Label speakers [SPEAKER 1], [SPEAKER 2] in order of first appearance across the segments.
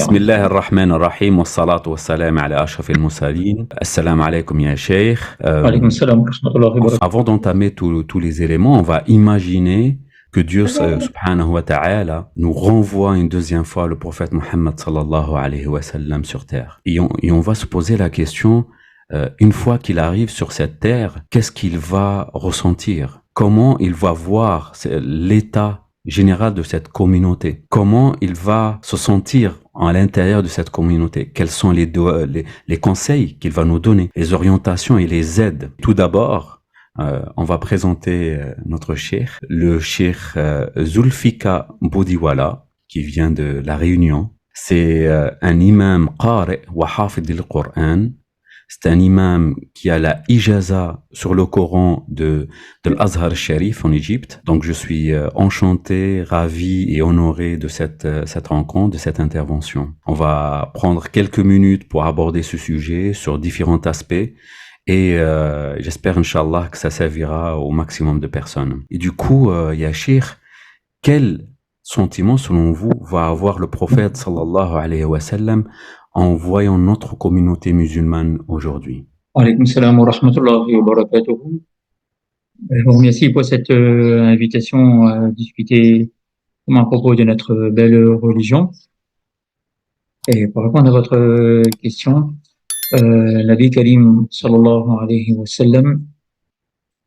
[SPEAKER 1] بسم الله الرحمن الرحيم والصلاة والسلام على أشرف المرسلين. Assalamu alaikum ya Sheikh.
[SPEAKER 2] Alaykoum salam wa rahmatullahi wa barakatuh.
[SPEAKER 1] Avant d'entamer tous les éléments, on va imaginer que Dieu subhanahu wa ta'ala nous renvoie une deuxième fois le prophète Mohammed sallallahu alayhi wa sallam sur terre. Et on va se poser la question, une fois qu'il arrive sur cette terre, qu'est-ce qu'il va ressentir? Comment il va voir l'état général de cette communauté? Comment il va se sentir à l'intérieur de cette communauté? Quels sont les conseils qu'il va nous donner, les orientations et les aides? Tout d'abord, on va présenter notre cheikh, le cheikh Zulfika Boudiwala, qui vient de La Réunion. C'est un imam qari wa hafid al-Qur'an. C'est un imam qui a la ijaza sur le Coran de l'Azhar Sharif en Égypte. Donc je suis enchanté, ravi et honoré de cette rencontre, de cette intervention. On va prendre quelques minutes pour aborder ce sujet sur différents aspects et j'espère, Inch'Allah, que ça servira au maximum de personnes. Et du coup, ya Cheikh, quel sentiment, selon vous, va avoir le prophète sallallahu alayhi wa sallam en voyant notre communauté musulmane aujourd'hui?
[SPEAKER 2] Alaykoum salam wa rahmatullahi wa barakatuh. Je vous remercie pour cette invitation à discuter à propos de notre belle religion. Et pour répondre à votre question, Nabi Karim sallallahu alayhi wa sallam,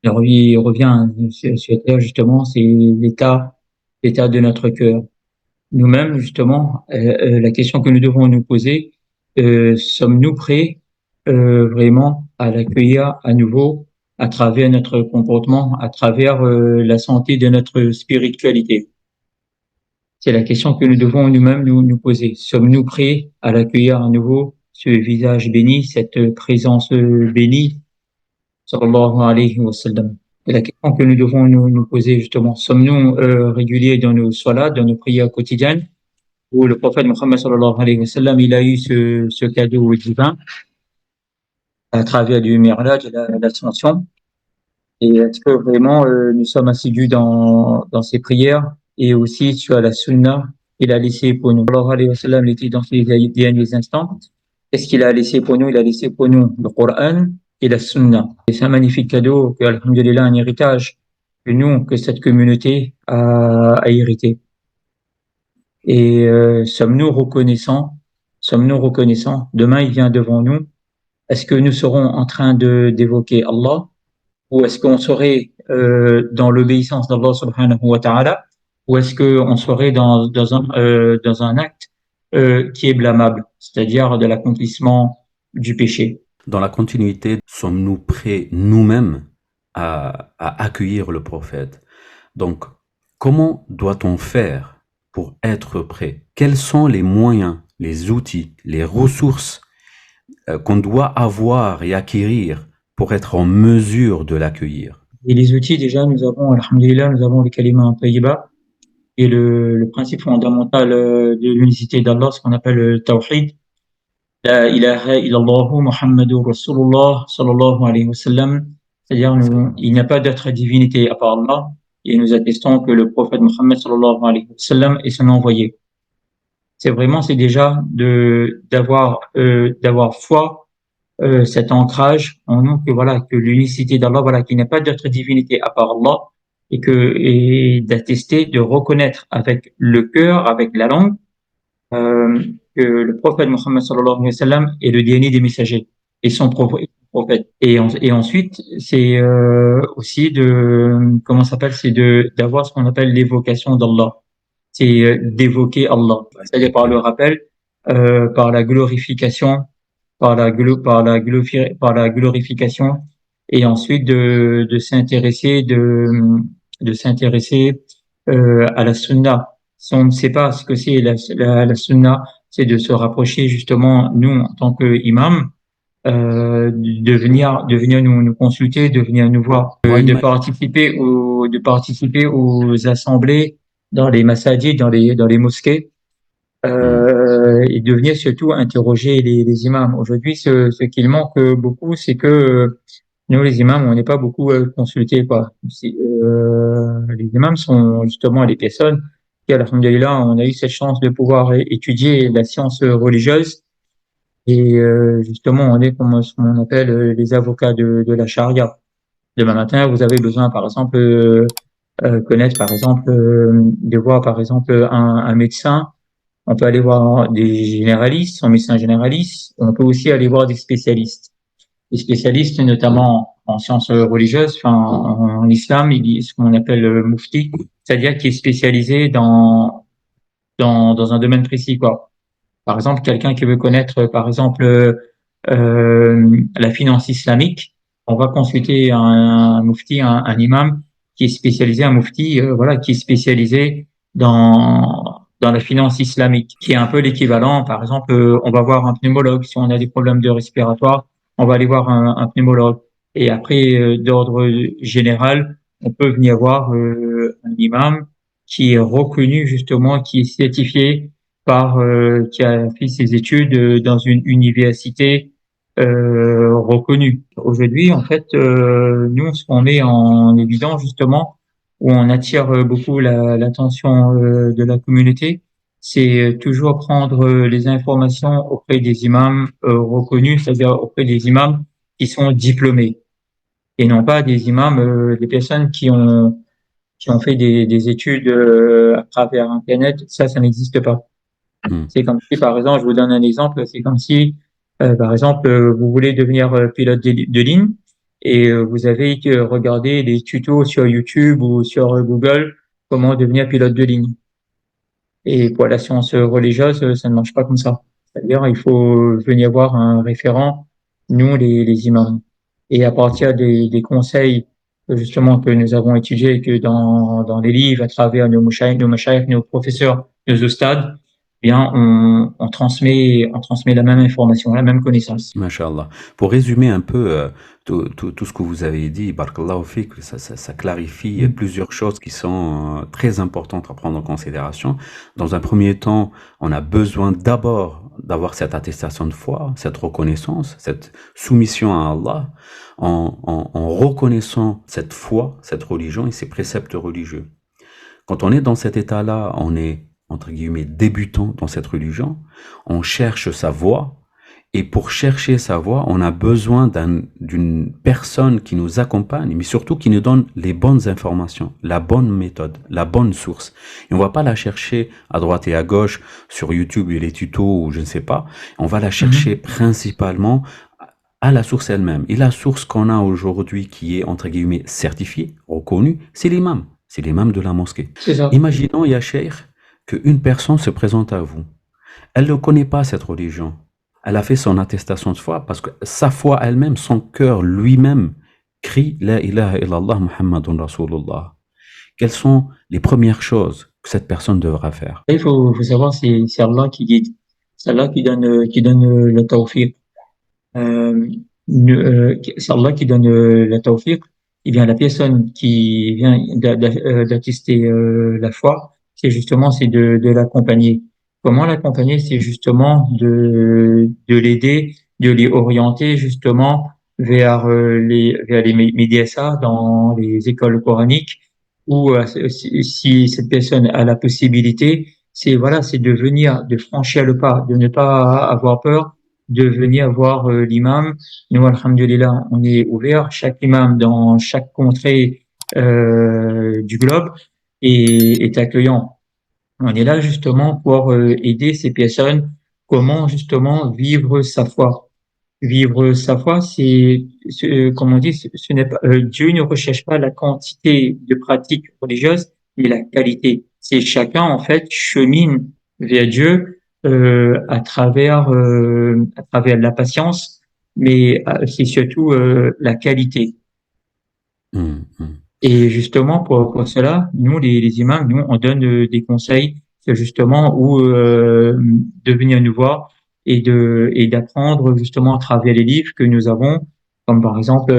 [SPEAKER 2] il revient sur terre justement, c'est l'état de notre cœur. Nous-mêmes, justement, la question que nous devons nous poser, sommes-nous prêts vraiment à l'accueillir à nouveau à travers notre comportement, à travers la santé de notre spiritualité? C'est la question que nous devons nous-mêmes nous poser. Sommes-nous prêts à l'accueillir à nouveau, ce visage béni, cette présence bénie, sallallahu alayhi wa sallam? C'est la question que nous devons nous poser justement. Sommes-nous réguliers dans nos salats, dans nos prières quotidiennes, où le prophète Mohammed sallallahu alayhi wa sallam, il a eu ce cadeau divin à travers du Mi'raj et l'ascension? Et est-ce que vraiment nous sommes assidus dans ces prières et aussi sur la sunna qu'il a laissé pour nous? Sallallahu alayhi wa sallam, il était dans ses derniers instants. Qu'est-ce qu'il a laissé pour nous? Il a laissé pour nous le Coran et la sunna. Et c'est un magnifique cadeau que, alhamdulillah, un héritage que cette communauté a hérité. Et sommes-nous reconnaissants? Demain, il vient devant nous. Est-ce que nous serons en train d'évoquer Allah, ou est-ce qu'on serait dans l'obéissance d'Allah subhanahu wa ta'ala, ou est-ce qu'on serait dans un acte qui est blâmable, c'est-à-dire de l'accomplissement du péché?
[SPEAKER 1] Dans la continuité, sommes-nous prêts nous-mêmes à accueillir le prophète? Donc, comment doit-on faire pour être prêt? Quels sont les moyens, les outils, les ressources qu'on doit avoir et acquérir pour être en mesure de l'accueillir?
[SPEAKER 2] Et les outils, déjà, nous avons, alhamdulillah, nous avons le kalima tayyiba et le principe fondamental de l'unicité d'Allah, ce qu'on appelle le tawhid. La ilaha illallah Muhammadur Rasulullah sallallahu alayhi wa sallam. C'est-à-dire, il n'y a pas d'autre divinité à part Allah, et nous attestons que le prophète Muhammad sallallahu alayhi wa sallam est son envoyé. C'est déjà d'avoir foi, cet ancrage en nous que l'unicité d'Allah, qu'il n'y a pas d'autre divinité à part Allah, et d'attester, de reconnaître avec le cœur, avec la langue, que le prophète Mohammed sallallahu alayhi wa sallam est le dernier des messagers et son prophète. Et ensuite, c'est aussi d'avoir ce qu'on appelle l'évocation d'Allah. C'est d'évoquer Allah, c'est-à-dire par le rappel, par la glorification, par la glorification, et ensuite de s'intéresser à la sunna. Si on ne sait pas ce que c'est la sunna, c'est de se rapprocher justement, nous, en tant qu'imam, de venir nous consulter, de venir nous voir, de participer aux assemblées dans les masajid, dans les mosquées, et de venir surtout interroger les imams. Aujourd'hui, ce qu'il manque beaucoup, c'est que nous, les imams, on n'est pas beaucoup consultés, quoi. Les imams sont justement les personnes Et alhamdoulilah, on a eu cette chance de pouvoir étudier la science religieuse. Et justement, on est comme ce qu'on appelle les avocats de la charia. Demain matin, vous avez besoin, par exemple, connaître, par exemple, de voir, par exemple, un médecin. On peut aller voir des généralistes, un médecin généraliste. On peut aussi aller voir des spécialistes. Les spécialistes, notamment en sciences religieuses, enfin, en islam, il y a ce qu'on appelle mufti, c'est-à-dire qui est spécialisé dans un domaine précis, quoi. Par exemple, quelqu'un qui veut connaître, par exemple, la finance islamique, on va consulter un mufti, un imam qui est spécialisé, un mufti, voilà, qui est spécialisé dans la finance islamique, qui est un peu l'équivalent. Par exemple, on va voir un pneumologue si on a des problèmes de respiratoire, on va aller voir un pneumologue. Et après, d'ordre général, on peut venir voir un imam qui est reconnu justement, qui est certifié qui a fait ses études dans une université reconnue. Aujourd'hui, en fait, nous, ce qu'on met en évidence justement, où on attire beaucoup l'attention de la communauté, c'est toujours prendre les informations auprès des imams reconnus, c'est-à-dire auprès des imams qui sont diplômés, et non pas des imams, des personnes qui ont fait des études à travers Internet. Ça n'existe pas.
[SPEAKER 1] Hmm.
[SPEAKER 2] C'est comme si, par exemple, je vous donne un exemple, c'est comme si, par exemple, vous voulez devenir pilote de ligne et vous avez regardé des tutos sur YouTube ou sur Google comment devenir pilote de ligne. Et pour la science religieuse, ça ne marche pas comme ça. C'est-à-dire, il faut venir voir un référent, nous, les imams. Et à partir des conseils, justement, que nous avons étudiés, que dans les livres, à travers nos mashayikh, nos professeurs, nos ustads, eh bien, on transmet la même information, la même connaissance.
[SPEAKER 1] Masha'Allah. Pour résumer un peu tout ce que vous avez dit, barakallahu fik, ça clarifie plusieurs choses qui sont très importantes à prendre en considération. Dans un premier temps, on a besoin d'abord d'avoir cette attestation de foi, cette reconnaissance, cette soumission à Allah, en reconnaissant cette foi, cette religion et ses préceptes religieux. Quand on est dans cet état-là, on est, entre guillemets, débutant dans cette religion, on cherche sa voie. Et pour chercher sa voie, on a besoin d'une personne qui nous accompagne, mais surtout qui nous donne les bonnes informations, la bonne méthode, la bonne source. Et on va pas la chercher à droite et à gauche sur YouTube et les tutos ou je ne sais pas. On va la chercher principalement à la source elle-même. Et la source qu'on a aujourd'hui qui est, entre guillemets, certifiée, reconnue, c'est l'imam. C'est l'imam de la mosquée.
[SPEAKER 2] C'est ça.
[SPEAKER 1] Imaginons, ya Cheikh, qu'une personne se présente à vous. Elle ne connaît pas cette religion. Elle a fait son attestation de foi parce que sa foi elle-même, son cœur lui-même crie La ilaha illallah Muhammadun Rasulullah. Quelles sont les premières choses que cette personne devra faire?
[SPEAKER 2] Et faut savoir, c'est Allah qui guide. C'est Allah qui donne le tawfiq. C'est Allah qui donne la tawfiq. Eh bien, la personne qui vient d'attester la foi, c'est de l'accompagner. Comment l'accompagner? C'est justement de l'aider, de les orienter justement vers les médias dans les écoles coraniques, ou si cette personne a la possibilité, c'est de venir, de franchir le pas, de ne pas avoir peur, de venir voir l'imam. Nous, alhamdulillah, on est ouvert. Chaque imam dans chaque contrée du globe est accueillant. On est là justement pour aider ces personnes comment justement vivre sa foi. Vivre sa foi, comme on dit, ce n'est pas, Dieu ne recherche pas la quantité de pratiques religieuses, mais la qualité. C'est chacun, en fait, chemine vers Dieu à travers la patience, mais c'est surtout la qualité.
[SPEAKER 1] Hum, hum.
[SPEAKER 2] Et justement, pour cela, nous, les imams, nous, on donne des conseils, c'est justement où de venir nous voir et d'apprendre justement à travers les livres que nous avons, comme par exemple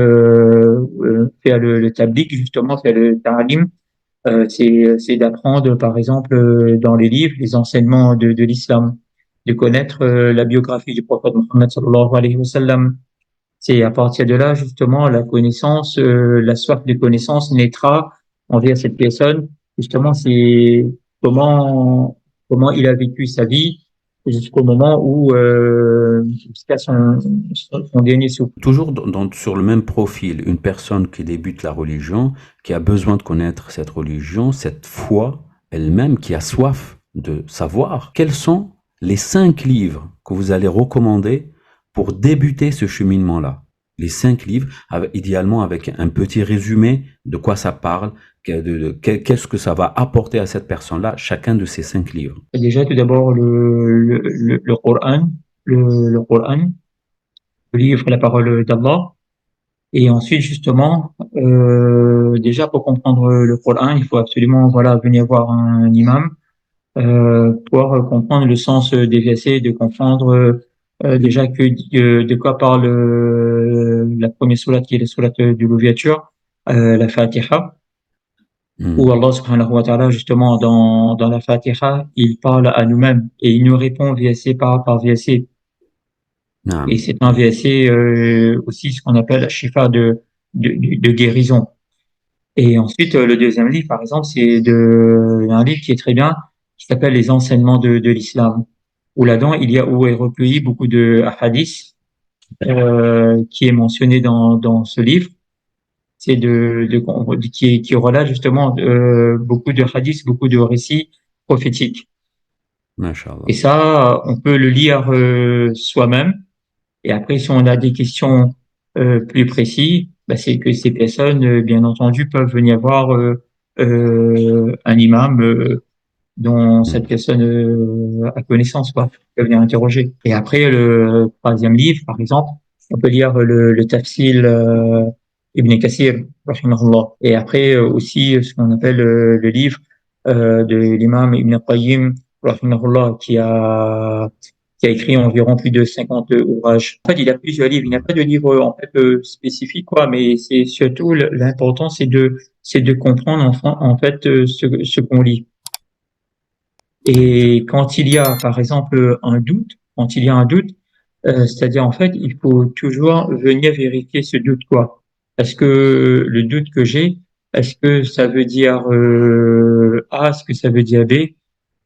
[SPEAKER 2] faire le tabligh, justement faire le ta'alim, c'est d'apprendre par exemple dans les livres les enseignements de l'islam, de connaître la biographie du prophète Mohammed sallallahu alayhi wa sallam. C'est à partir de là, justement, la connaissance, la soif de connaissance naîtra envers cette personne. Justement, c'est comment il a vécu sa vie jusqu'au moment où jusqu'à son dernier souffle.
[SPEAKER 1] Toujours sur le même profil, une personne qui débute la religion, qui a besoin de connaître cette religion, cette foi elle-même, qui a soif de savoir. Quels sont les 5 livres que vous allez recommander pour débuter ce cheminement-là? Les 5 livres, idéalement avec un petit résumé de quoi ça parle, qu'est-ce que ça va apporter à cette personne-là, chacun de ces 5 livres.
[SPEAKER 2] Déjà, tout d'abord, le Coran, le Coran, le livre, la parole d'Allah. Et ensuite, justement, déjà pour comprendre le Coran, il faut absolument voilà venir voir un imam pour comprendre le sens des versets, de comprendre déjà de quoi parle la première sourate qui est la sourate de l'ouverture, la Fatiha, où Allah subhanahu wa ta'ala, justement, dans la Fatiha, il parle à nous-mêmes et il nous répond verset par verset. Et c'est un verset aussi ce qu'on appelle shifa de guérison. Et ensuite, le deuxième livre, par exemple, un livre qui est très bien, qui s'appelle Les enseignements de l'islam, où là-dedans, où est recueilli beaucoup de hadiths, qui est mentionné dans ce livre. C'est qui relate justement beaucoup de hadiths, beaucoup de récits prophétiques.
[SPEAKER 1] Masha'Allah.
[SPEAKER 2] Et ça, on peut le lire soi-même. Et après, si on a des questions plus précises, c'est que ces personnes, bien entendu, peuvent venir voir un imam dont cette personne a connaissance, quoi, peut venir interroger. Et après, le troisième livre, par exemple, on peut lire le Tafsir Ibn Kathir, rahimahullah. Et après aussi ce qu'on appelle le livre de l'imam Ibn Qayyim, rahimahullah, qui a écrit environ plus de 50 ouvrages. En fait, il a plusieurs livres. Il n'y a pas de livre en fait spécifique, quoi, mais c'est surtout l'important, c'est de comprendre en fait ce qu'on lit. Et quand il y a, par exemple, un doute, c'est-à-dire en fait, il faut toujours venir vérifier ce doute, quoi. Est-ce que le doute que j'ai, est-ce que ça veut dire A, est-ce que ça veut dire B?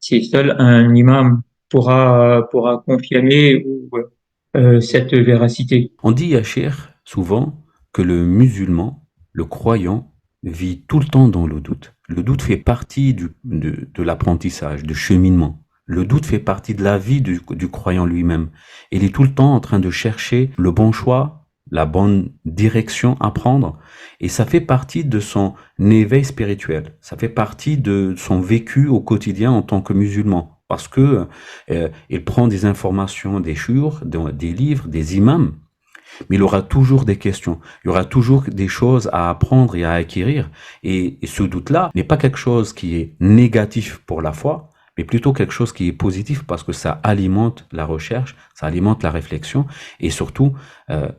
[SPEAKER 2] C'est seul un imam pourra confirmer cette véracité.
[SPEAKER 1] On dit, Yachir, souvent, que le musulman, le croyant, vit tout le temps dans le doute. Le doute fait partie de l'apprentissage, du cheminement. Le doute fait partie de la vie du croyant lui-même. Il est tout le temps en train de chercher le bon choix, la bonne direction à prendre. Et ça fait partie de son éveil spirituel. Ça fait partie de son vécu au quotidien en tant que musulman. Parce que il prend des informations des shuyukh, des livres, des imams, mais il aura toujours des questions, il y aura toujours des choses à apprendre et à acquérir. Et ce doute-là n'est pas quelque chose qui est négatif pour la foi, mais plutôt quelque chose qui est positif parce que ça alimente la recherche, ça alimente la réflexion. Et surtout,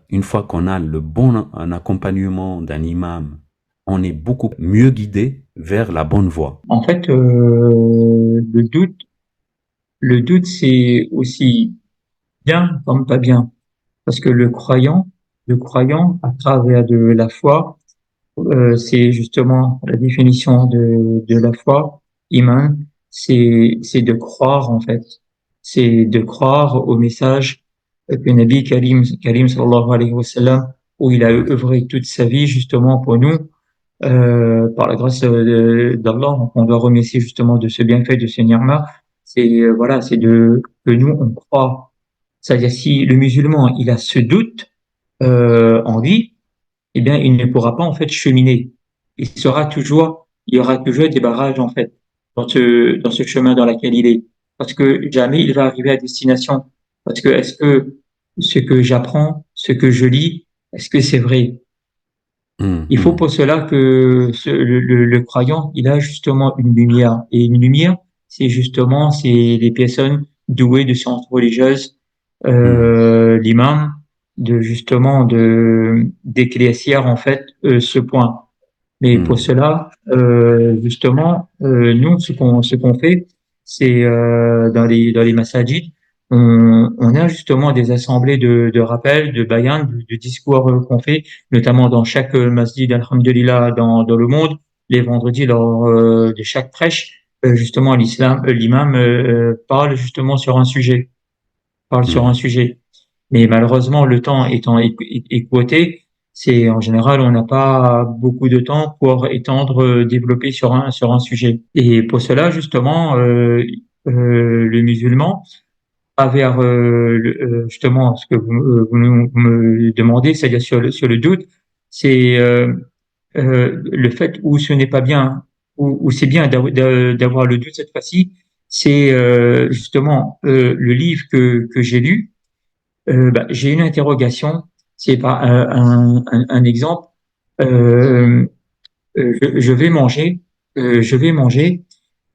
[SPEAKER 1] une fois qu'on a un accompagnement d'un imam, on est beaucoup mieux guidé vers la bonne voie.
[SPEAKER 2] En fait, le doute, c'est aussi bien comme pas bien. Parce que le croyant, à travers de la foi, c'est justement la définition de la foi, iman, c'est de croire en fait. C'est de croire au message que Nabi Karim sallallahu alayhi wa sallam, où il a œuvré toute sa vie justement pour nous, par la grâce d'Allah. Donc on doit remercier justement de ce bienfait, de ce ni'ma. Voilà, c'est que nous on croit. C'est-à-dire si le musulman il a ce doute en lui, eh bien, il ne pourra pas en fait cheminer. Il y aura toujours des barrages en fait dans ce chemin dans lequel il est, parce que jamais il va arriver à destination. Parce que est-ce que ce que j'apprends, ce que je lis, est-ce que c'est vrai? Il faut pour cela que le croyant, il a justement une lumière, et une lumière, c'est les personnes douées de sciences religieuses, l'imam, d'éclaircir en fait ce point. Mais pour cela, justement, nous, ce qu'on fait, c'est dans les masajid, on a justement des assemblées de rappel, de bayan, de discours qu'on fait, notamment dans chaque masjid, alhamdulillah, dans le monde, les vendredis lors de chaque prêche. justement l'imam parle justement sur un sujet, parle sur un
[SPEAKER 1] Mhm.
[SPEAKER 2] sujet. Mais malheureusement, le temps étant équoté, c'est en général, on n'a pas beaucoup de temps pour étendre, développer sur un sujet. Et pour cela, justement, le musulman va vers justement ce que vous me demandez, c'est-à-dire sur le doute, c'est le fait où ce n'est pas bien, où c'est bien d'avoir le doute cette fois-ci, c'est justement le livre que j'ai lu. Bah, j'ai une interrogation. C'est pas un exemple. Euh, je vais manger. Je vais manger.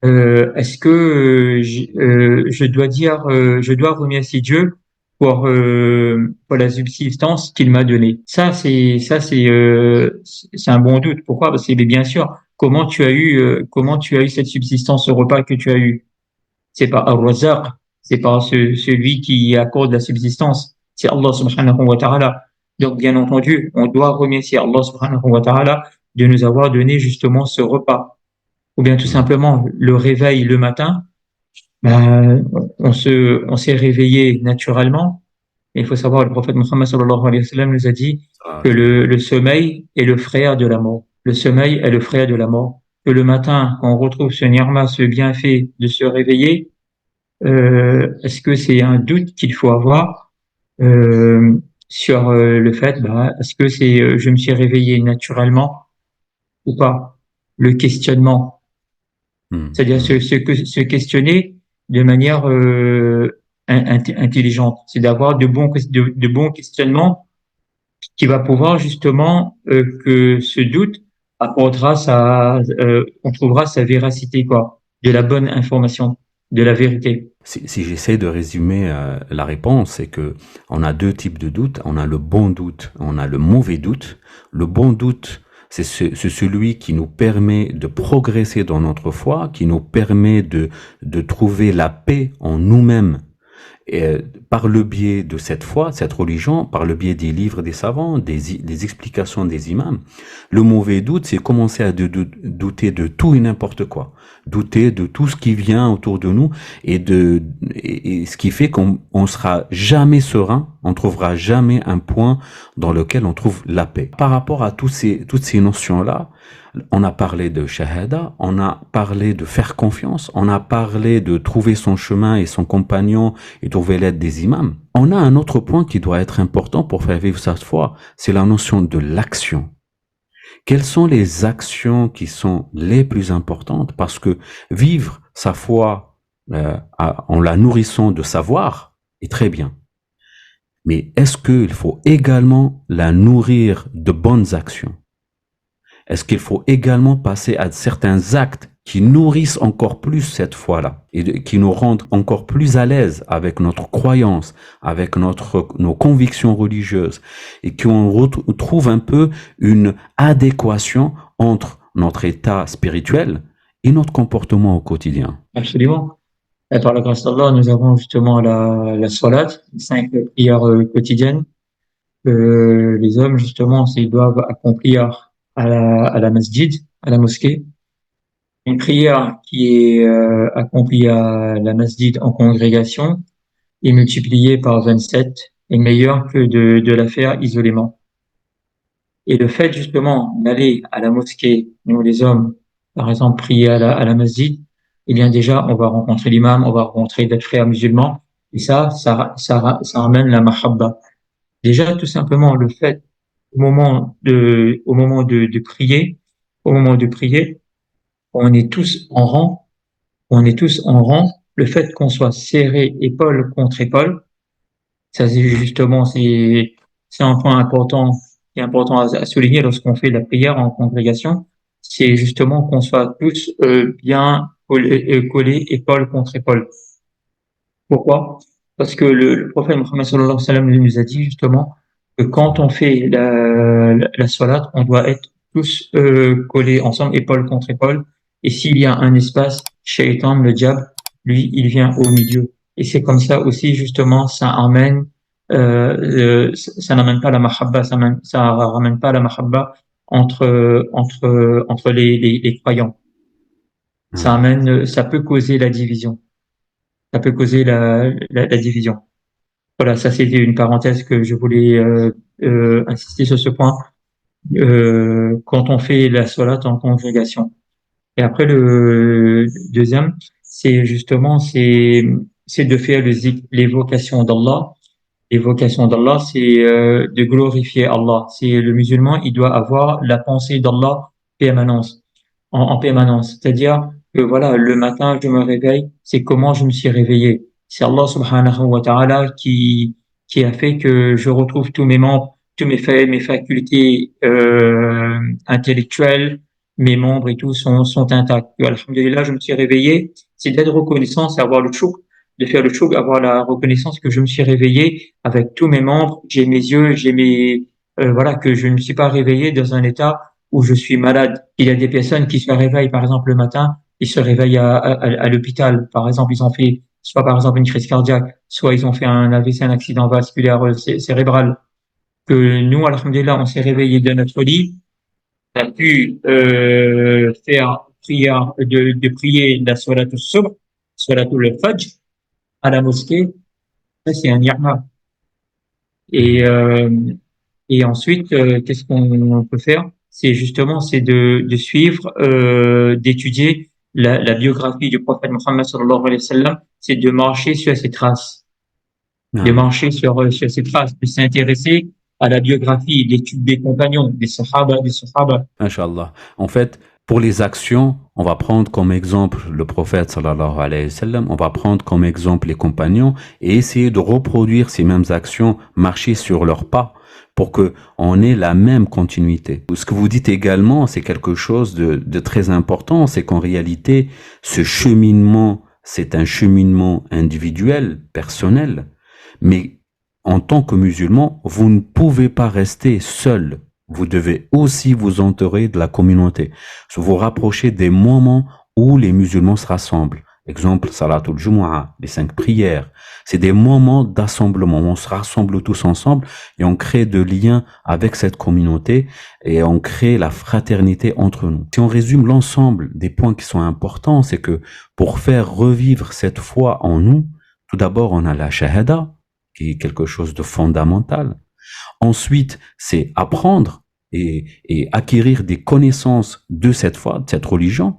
[SPEAKER 2] Est-ce que je dois dire, je dois remercier Dieu pour la subsistance qu'il m'a donnée? C'est un bon doute. Pourquoi? Parce que bien sûr, comment tu as eu cette subsistance au repas que tu as eu? C'est pas Ar-Razzaq, c'est pas celui qui accorde la subsistance, c'est Allah subhanahu wa ta'ala. Donc, bien entendu, on doit remercier Allah subhanahu wa ta'ala de nous avoir donné justement ce repas. Ou bien tout
[SPEAKER 1] Mhm.
[SPEAKER 2] simplement, le réveil le matin, ben, on s'est réveillé naturellement. Mais il faut savoir, le prophète Muhammad sallallahu alayhi wa sallam nous a dit que
[SPEAKER 1] Ah,
[SPEAKER 2] le sommeil est le frère de la mort. Le sommeil est le frère de la mort. Que le matin, quand on retrouve ce ni'ma, ce bienfait de se réveiller, est-ce que c'est un doute qu'il faut avoir euh, sur le fait, bah, est-ce que c'est je me suis réveillé naturellement ou pas? Le questionnement,
[SPEAKER 1] mhm,
[SPEAKER 2] c'est-à-dire
[SPEAKER 1] mhm.
[SPEAKER 2] se questionner de manière intelligente, c'est d'avoir de bons questionnements qui va pouvoir justement que ce doute apportera on trouvera sa véracité quoi, de la bonne information, de la vérité.
[SPEAKER 1] Si j'essaie de résumer la réponse, c'est que on a deux types de doutes. On a le bon doute, on a le mauvais doute. Le bon doute, c'est celui qui nous permet de progresser dans notre foi, qui nous permet de trouver la paix en nous-mêmes et, par le biais de cette foi, cette religion, par le biais des livres des savants, des explications des imams. Le mauvais doute, c'est commencer à douter de tout et n'importe quoi, douter de tout ce qui vient autour de nous et ce qui fait qu'on sera jamais serein, on trouvera jamais un point dans lequel on trouve la paix. Par rapport à toutes ces notions-là, on a parlé de shahada, on a parlé de faire confiance, on a parlé de trouver son chemin et son compagnon et trouver l'aide des imams. On a un autre point qui doit être important pour faire vivre sa foi, c'est la notion de l'action. Quelles sont les actions qui sont les plus importantes? Parce que vivre sa foi en la nourrissant de savoir est très bien. Mais est-ce qu'il faut également la nourrir de bonnes actions? Est-ce qu'il faut également passer à certains actes qui nourrissent encore plus cette foi-là et qui nous rendent encore plus à l'aise avec notre croyance, avec nos convictions religieuses et qu'on retrouve un peu une adéquation entre notre état spirituel et notre comportement au quotidien.
[SPEAKER 2] Absolument. Et par la grâce d'Allah, nous avons justement la salat, les 5 prières quotidiennes que les hommes, justement, s'ils doivent accomplir à la masjid, à la mosquée. Une prière qui est accomplie à la masjid en congrégation est multipliée par 27 est meilleure que de la faire isolément. Et le fait justement d'aller à la mosquée, nous les hommes, par exemple, prier à la masjid, eh bien déjà, on va rencontrer l'imam, on va rencontrer d'autres frères musulmans, et ça amène la mahabba. Déjà, tout simplement, le fait, au moment de prier, au moment de prier, on est tous en rang, on est tous en rang. Le fait qu'on soit serré épaule contre épaule, ça c'est justement, c'est un point important, qui est important à souligner lorsqu'on fait la prière en congrégation. C'est justement qu'on soit tous bien collés épaule contre épaule. Pourquoi? Parce que le prophète Mohammed sallallahu alayhi wa sallam nous a dit justement que quand on fait la salat, on doit être tous collés ensemble, épaule contre épaule. Et s'il y a un espace, Shaitan, le diable, lui, il vient au milieu. Et c'est comme ça aussi, justement, ça n'amène pas la mahabba, ça ramène pas la mahabba entre les croyants. ça peut causer la division. Ça peut causer la division. Voilà, ça c'était une parenthèse que je voulais insister sur ce point. Quand on fait la salat en congrégation. Et après le deuxième, c'est justement c'est de faire l'évocation d'Allah. L'évocation d'Allah, c'est de glorifier Allah. C'est le musulman, il doit avoir la pensée d'Allah permanence, en permanence. C'est-à-dire que voilà, le matin, je me réveille, c'est comment je me suis réveillé. C'est Allah subhanahu wa ta'ala qui a fait que je retrouve tous mes membres, mes facultés intellectuelles, mes membres et tout sont intacts. Et alhamdulillah, je me suis réveillé. C'est d'être reconnaissant, c'est avoir le chouk, de faire le chouk, avoir la reconnaissance que je me suis réveillé avec tous mes membres, j'ai mes yeux, j'ai mes voilà, que je ne me suis pas réveillé dans un état où je suis malade. Il y a des personnes qui se réveillent, par exemple, le matin, ils se réveillent à l'hôpital. Par exemple, ils ont fait soit par exemple une crise cardiaque, soit ils ont fait un AVC, un accident vasculaire cérébral. Que nous, alhamdulillah, on s'est réveillé de notre lit, on a pu faire prière de prier la salatul subh, salatul fajr à la mosquée. Ça, c'est un ni'ma. Et, euh, et ensuite, qu'est-ce qu'on peut faire? C'est justement, c'est de suivre, d'étudier la biographie du prophète Mohammed sallallahu alayhi wa sallam, c'est de marcher sur ses traces, de
[SPEAKER 1] Naam.
[SPEAKER 2] marcher sur ses traces, de s'intéresser à la biographie, l'étude des compagnons, des sahaba.
[SPEAKER 1] Inch'Allah. En fait, pour les actions, on va prendre comme exemple le prophète sallallahu alayhi wa sallam, on va prendre comme exemple les compagnons et essayer de reproduire ces mêmes actions, marcher sur leurs pas pour que on ait la même continuité. Ce que vous dites également, c'est quelque chose de très important, c'est qu'en réalité, ce cheminement, c'est un cheminement individuel, personnel, mais en tant que musulman, vous ne pouvez pas rester seul. Vous devez aussi vous entourer de la communauté, vous rapprocher des moments où les musulmans se rassemblent. Exemple, Salatul Jumu'ah, les 5 prières. C'est des moments d'assemblement. On se rassemble tous ensemble et on crée de liens avec cette communauté et on crée la fraternité entre nous. Si on résume l'ensemble des points qui sont importants, c'est que pour faire revivre cette foi en nous, tout d'abord, on a la shahada, qui est quelque chose de fondamental. Ensuite, c'est apprendre et acquérir des connaissances de cette foi, de cette religion,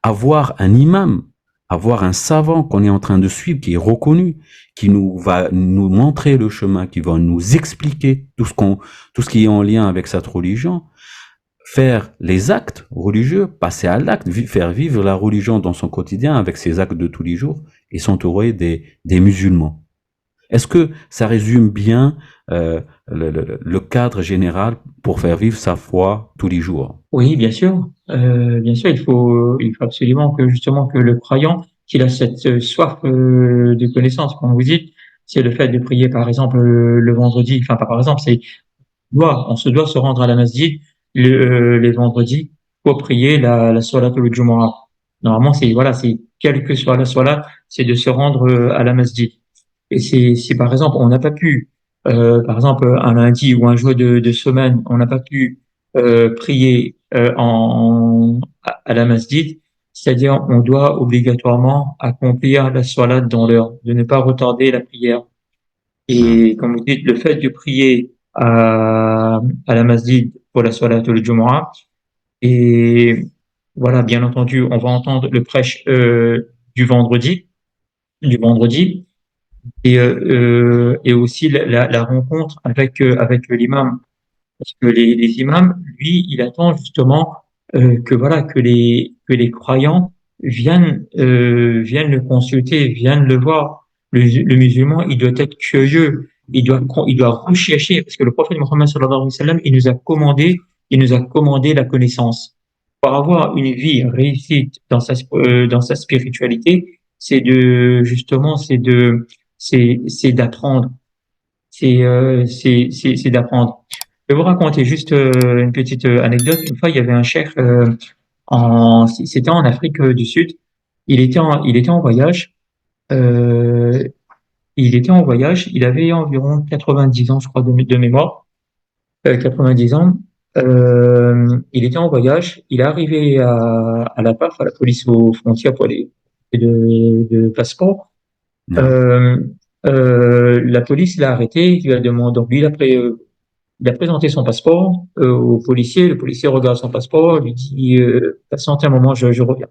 [SPEAKER 1] avoir un imam, avoir un savant qu'on est en train de suivre, qui est reconnu, qui nous va nous montrer le chemin, qui va nous expliquer tout ce qui est en lien avec cette religion, faire les actes religieux, passer à l'acte, faire vivre la religion dans son quotidien avec ses actes de tous les jours et s'entourer des musulmans. Est-ce que ça résume bien le cadre général pour faire vivre sa foi tous les jours?
[SPEAKER 2] Oui, bien sûr. Il faut absolument que justement que le croyant, qu'il a cette soif de connaissance, comme vous dites, c'est le fait de prier, par exemple, le vendredi. Enfin, pas par exemple, on se doit se rendre à la masjid les vendredis pour prier la salatul Jumu'ah. Normalement, c'est quelle que soit la salat, c'est de se rendre à la masjid. Et si par exemple on n'a pas pu, par exemple un lundi ou un jour de semaine, on n'a pas pu prier à la masjid, c'est-à-dire on doit obligatoirement accomplir la salat dans l'heure, de ne pas retarder la prière. Et comme vous dites, le fait de prier à la masjid pour la salatul Jumu'ah, et voilà, bien entendu, on va entendre le prêche du vendredi, du vendredi, et aussi la rencontre avec l'imam. Parce que les imams, lui, il attend justement que voilà que les croyants viennent le consulter, viennent le voir. Le musulman, il doit être curieux, il doit rechercher, parce que le prophète Mohammed sallallahu alayhi wa sallam, il nous a commandé la connaissance. Pour avoir une vie réussite dans sa spiritualité, c'est d'apprendre, c'est d'apprendre. Je vais vous raconter juste une petite anecdote. Une fois, il y avait un cheikh c'était en Afrique du Sud. Il était en voyage. Euh, il était en voyage. Il avait environ 90 ans, je crois, de mémoire. 90 ans. Il était en voyage, il est arrivé à la PAF, à la police aux frontières pour les de passeport.
[SPEAKER 1] نعم
[SPEAKER 2] Euh, la police l'a arrêté, il lui a demandé, donc lui, il a présenté son passeport au policier, le policier regarde son passeport, lui dit, patiente un moment, je reviens.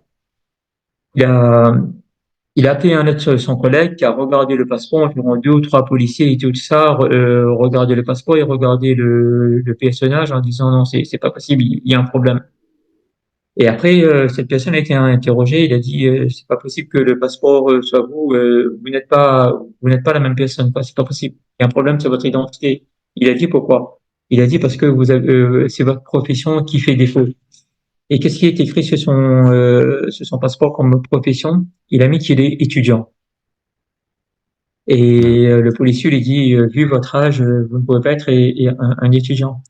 [SPEAKER 2] Il a, il a appelé un autre son collègue qui a regardé le passeport, environ deux ou trois policiers et tout ça, regardaient le passeport et regardaient le PSonnage en disant non, c'est pas possible, il y a un problème. Et après, cette personne a été interrogée, il a dit c'est pas possible que le passeport soit vous, vous n'êtes pas la même personne, quoi, c'est pas possible. Il y a un problème sur votre identité. Il a dit pourquoi? Il a dit parce que c'est votre profession qui fait défaut. Et qu'est-ce qui est écrit sur son passeport comme profession? Il a mis qu'il est étudiant.
[SPEAKER 1] نعم
[SPEAKER 2] Et le policier lui dit, vu votre âge, vous ne pouvez pas être un étudiant.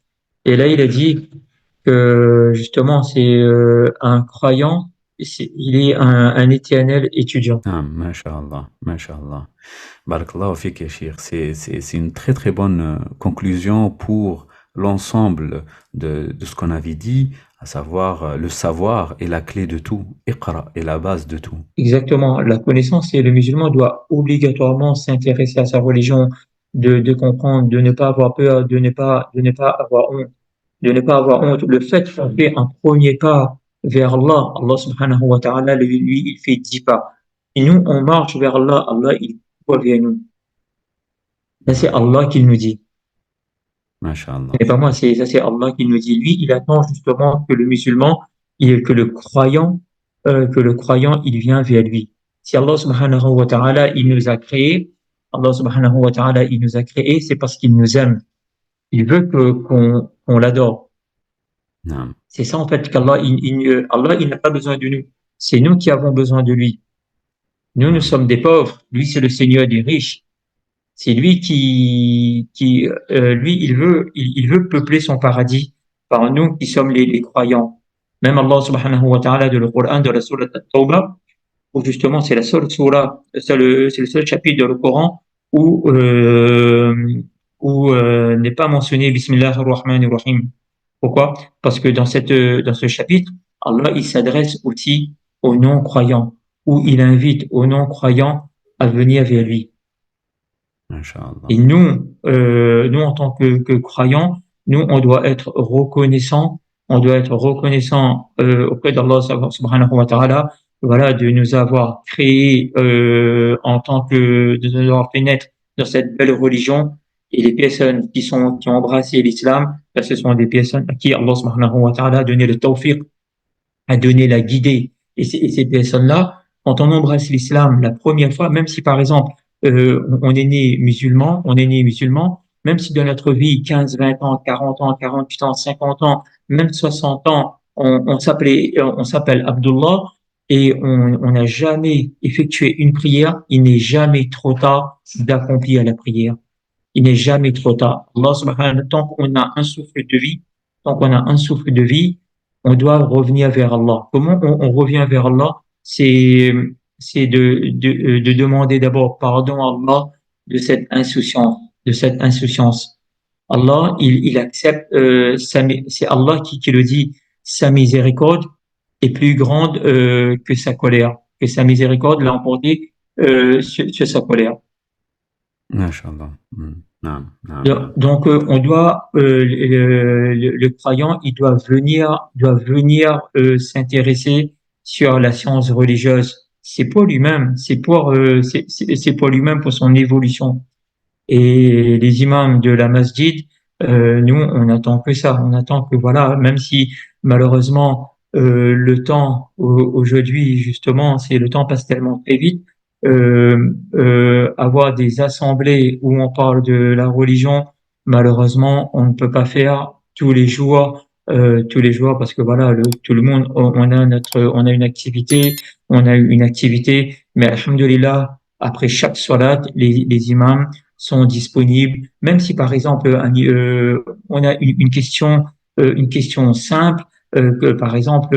[SPEAKER 2] Et là, il a dit que justement, c'est un croyant, il est un éternel étudiant.
[SPEAKER 1] نعم ما شاء الله ما شاء الله بارك الله فيك يا شيخ c'est une très très bonne conclusion pour l'ensemble de ce qu'on avait dit, à savoir le savoir est la clé de tout, Iqra est la base de tout.
[SPEAKER 2] Exactement. La connaissance, et le musulman doit obligatoirement s'intéresser à sa religion, de comprendre, de ne pas avoir peur, de ne pas avoir honte, de ne pas avoir honte. Le fait qu'on fait un premier pas vers Allah, Allah subhanahu wa ta'ala, lui, il fait 10 pas. Et nous, on marche vers Allah, Allah, il court vers nous. Ça, c'est
[SPEAKER 1] نعم
[SPEAKER 2] Allah qui nous dit.
[SPEAKER 1] ما شاء
[SPEAKER 2] Ce
[SPEAKER 1] الله
[SPEAKER 2] n'est pas moi, ça, c'est Allah qui nous dit. Lui, il attend justement que le musulman, que le croyant, il vient vers lui. Si Allah subhanahu wa ta'ala, il nous a créés, Allah subhanahu wa ta'ala, il nous a créés, c'est parce qu'il nous aime. Il veut qu'on l'adore.
[SPEAKER 1] نعم
[SPEAKER 2] C'est ça, en fait, qu'Allah, Allah, il n'a pas besoin de nous. C'est nous qui avons besoin de lui. Nous, nous
[SPEAKER 1] نعم
[SPEAKER 2] sommes des pauvres. Lui, c'est le Seigneur des riches. C'est lui lui, il veut peupler son paradis par nous qui sommes les croyants. Même Allah subhanahu wa ta'ala de le Coran, de la sourate At-Tawbah, où justement c'est la seule sourate, c'est le seul chapitre de le Coran où n'est pas mentionné Bismillah ar-Rahman ar-Rahim. Pourquoi? Parce que dans ce chapitre, Allah, il s'adresse aussi aux non-croyants, où il invite aux non-croyants à venir vers lui.
[SPEAKER 1] ما شاء
[SPEAKER 2] Et
[SPEAKER 1] الله
[SPEAKER 2] nous en tant que croyants, nous, on doit être reconnaissant auprès d'Allah subhanahu wa ta'ala, voilà, de nous avoir créés de nous avoir fait naître dans cette belle religion. Et les personnes qui ont embrassé l'islam, ben, ce sont des personnes à qui Allah subhanahu wa ta'ala a donné le tawfiq, a donné la guidée. Et ces personnes-là, quand on embrasse l'islam la première fois, même si par exemple on est né musulman, même si dans notre vie 15, 20 ans, 40 ans, 48 ans, 50 ans, même 60 ans, on s'appelle Abdullah et on n'a jamais effectué une prière, il n'est jamais trop tard d'accomplir la prière. Il n'est jamais trop tard. Allah subhanahu wa ta'ala, tant qu'on a un souffle de vie, tant qu'on a un souffle de vie, on doit revenir vers Allah. Comment on revient vers Allah? C'est de demander d'abord pardon à Allah de cette insouciance, de cette insouciance. Allah, il accepte, c'est Allah qui le dit, sa miséricorde est plus grande que sa colère, que sa miséricorde l'a emporté sur sa colère.
[SPEAKER 1] ما شاء الله نعم نعم نعم
[SPEAKER 2] Donc, on doit, le croyant, doit venir s'intéresser sur la science religieuse. C'est pour lui-même, c'est pour lui-même, pour son évolution. Et les imams de la masjid, nous, on attend que ça. On attend que, voilà, même si malheureusement, le temps aujourd'hui, justement, le temps passe tellement très vite, avoir des assemblées où on parle de la religion, malheureusement, on ne peut pas faire tous les jours, parce que voilà, tout le monde, on a une activité, on a eu une activité, mais alhamdulillah, après chaque salat, les imams sont disponibles, même si par exemple on a une question simple, que par exemple,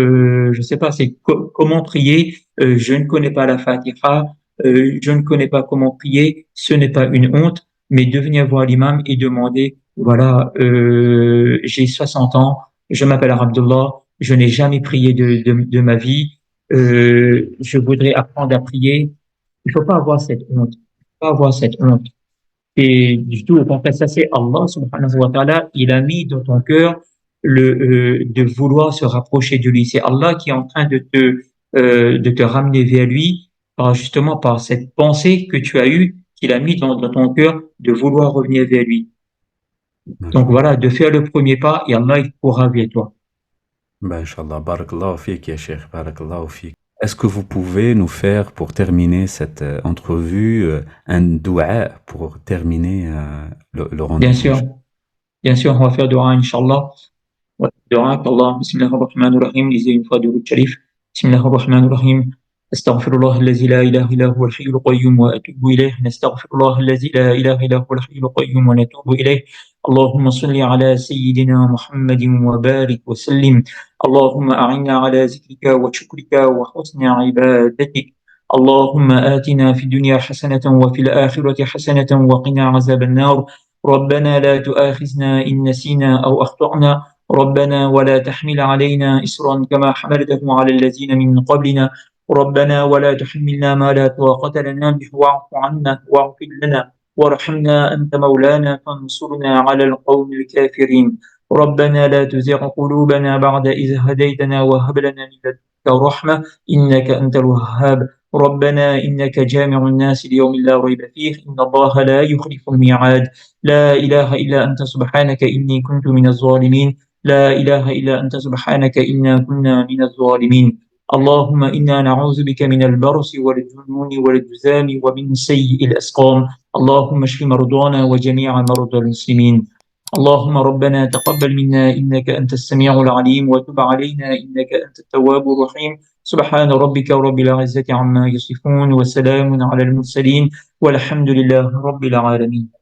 [SPEAKER 2] je sais pas, c'est comment prier. Je ne connais pas la Fatiha, je ne connais pas comment prier. Ce n'est pas une honte, mais de venir voir l'imam et demander voilà, j'ai 60 ans, je m'appelle Abdullah, je n'ai jamais prié de ma vie, je voudrais apprendre à prier. Il faut pas avoir cette honte. Il faut pas avoir cette honte. Et du tout, au contraire, ça c'est Allah subhanahu wa ta'ala, il a mis dans ton cœur de vouloir se rapprocher de lui. C'est Allah qui est en train de te ramener vers lui justement par cette pensée que tu as eue, qu'il a mis dans ton cœur de vouloir revenir vers lui. Donc
[SPEAKER 1] D'accord.
[SPEAKER 2] voilà, de faire le premier pas et Allah il courra vers toi.
[SPEAKER 1] Ben, Inch'Allah, barakallahu fik, ya Cheikh, barakallahu fik. Est-ce que vous pouvez nous faire, pour terminer cette entrevue, un doua pour terminer le
[SPEAKER 2] Bien
[SPEAKER 1] rendez-vous?
[SPEAKER 2] sûr, bien sûr, on va faire dua, Inch'Allah. ودعاء الله بسم الله الرحمن الرحيم لزين فاضل الشريف بسم الله الرحمن الرحيم أستغفر الله الذي لا إله إلا هو الحي القيوم وأتوب إليه نستغفر الله الذي لا إله إلا هو الحي القيوم ونتوب إليه اللهم صل على سيدنا محمد وبارك وسلم اللهم أعنا على ذكرك وشكرك وحسن عبادتك اللهم آتنا في الدنيا حسنة وفي الآخرة حسنة وقنا عذاب النار ربنا لا تؤاخذنا إن نسينا أو أخطأنا ربنا ولا تحمل علينا إصرا كما حملته على الذين من قبلنا ربنا ولا تحملنا ما لا طاقة لنا به واعف عنا واغفر لنا وارحمنا أنت مولانا فانصرنا على القوم الكافرين ربنا لا تزغ قلوبنا بعد إذ هديتنا وهب لنا من لدنك رحمة إنك أنت الوهاب ربنا إنك جامع الناس ليوم لا ريب فيه إن الله لا يخلف الميعاد لا إله إلا أنت سبحانك إني كنت من الظالمين لا إله إلا أنت سبحانك إنا كنا من الظالمين اللهم إنا نعوذ بك من البرص والجنون والجذام ومن سيء الأسقام اللهم اشف مرضانا وجميع مرضى المسلمين اللهم ربنا تقبل منا إنك أنت السميع العليم وتب علينا إنك أنت التواب الرحيم سبحان ربك رب العزة عما يصفون وسلام على المرسلين والحمد لله رب العالمين